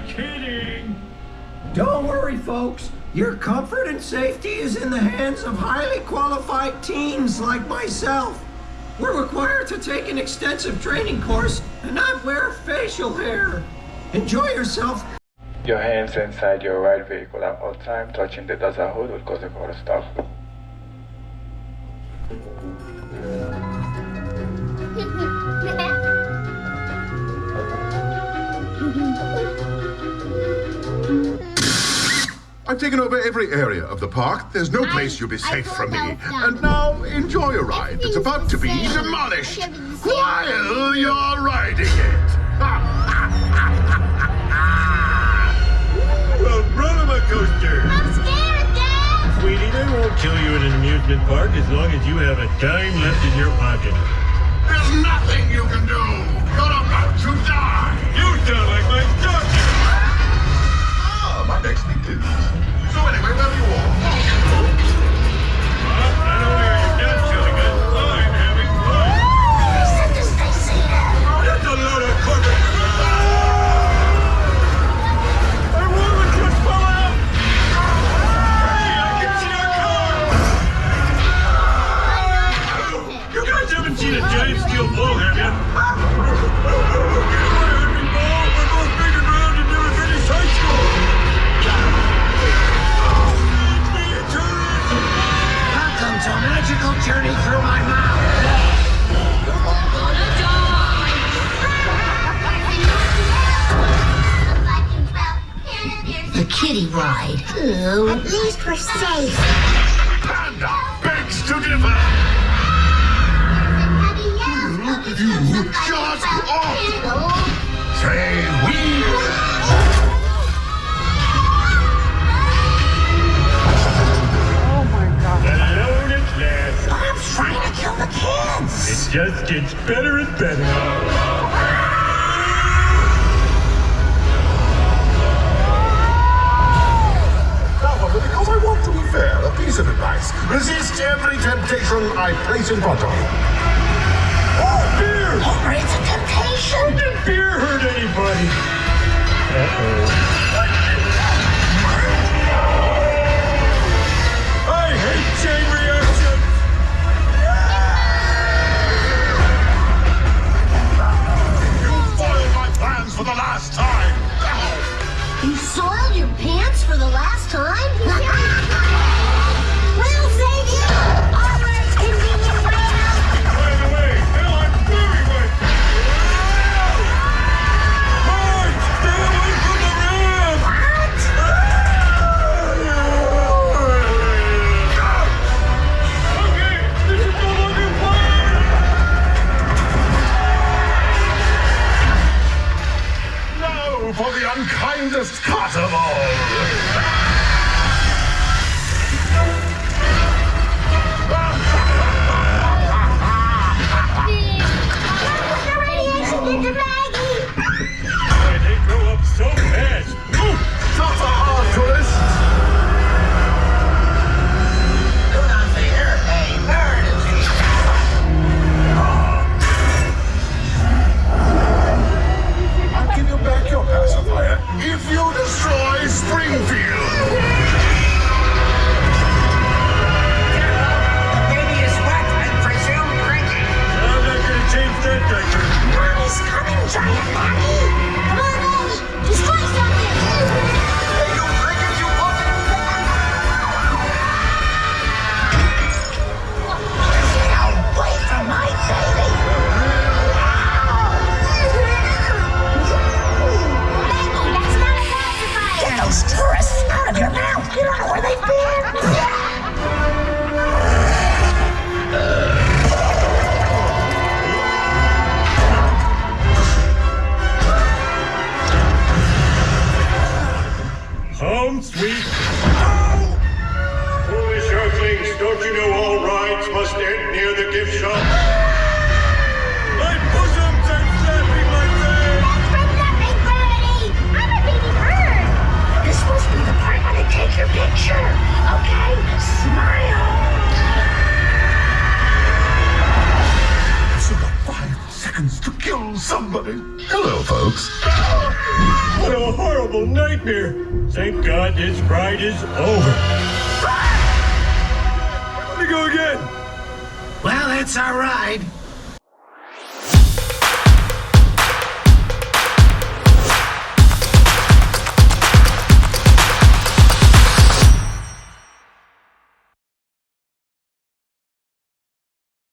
Kidding! Don't worry, folks. Your comfort and safety is in the hands of highly qualified teens like myself. We're required to take an extensive training course and not wear facial hair. Enjoy yourself. Your hands inside your ride vehicle at all time. Touching the dozer hood will cause the car to stop. I've taken over every area of the park. There's no place you'll be safe from me. And now, enjoy a ride that's about to be demolished while you're riding it. Well, roller coaster. I'm scared, Dad. Sweetie, they won't kill you at an amusement park as long as you have a dime left in your pocket. There's nothing you can do. You're about to die. You sound like my doctor. My next thing is. So anyway, where are you all? Not only are you not killing us, I'm having fun. He said to stay seated. That's a load of carpet. Our woman just fell out. Hey, I can see our car. You guys haven't seen a giant steel ball, have you? It's a magical journey through my mouth. You're all gonna die. The kiddie ride. At least we're safe. Panda begs to differ. You shut up. Say we. Bob's trying to kill the kids. It just gets better and better. However, because I want to be fair, a piece of advice. Resist every temptation I place in front of you. Oh, beer! Homer, it's a temptation. When did beer hurt anybody? Uh-oh. I hate chain reactions! You foiled my plans for the last time. You soiled your pants for the last time? We'll save you! Always convenient way out! By the way, now I'm very wet! Marge! Stay away from the ramp! Okay, this is no longer fun! Now for the unkindest cut of all. Why they grow up so fast? Not a hard tourist. Do not fear a emergency. I'll give you back your pacifier if you destroy Springfield. The baby is wet, I presume drinking. I'm not gonna change that diaper. Mommy's coming, giant Maggie! Come on, Maggie! Destroy something! You bring it, you woman. Get away from my baby! Maggie, that's not a pacifier! Get those tourists out of your mouth! You don't know where they've been! Home sweet. Foolish earthlings, don't you know all rides must end near the gift shop? My bosoms are flapping like that! That's from nothing, Gravity! I'm a baby bird! This must be the part when they take your picture. Okay, smile! somebody. Hello, folks. What a horrible nightmare. Thank God this ride is over. Let me go again. Well, it's our ride.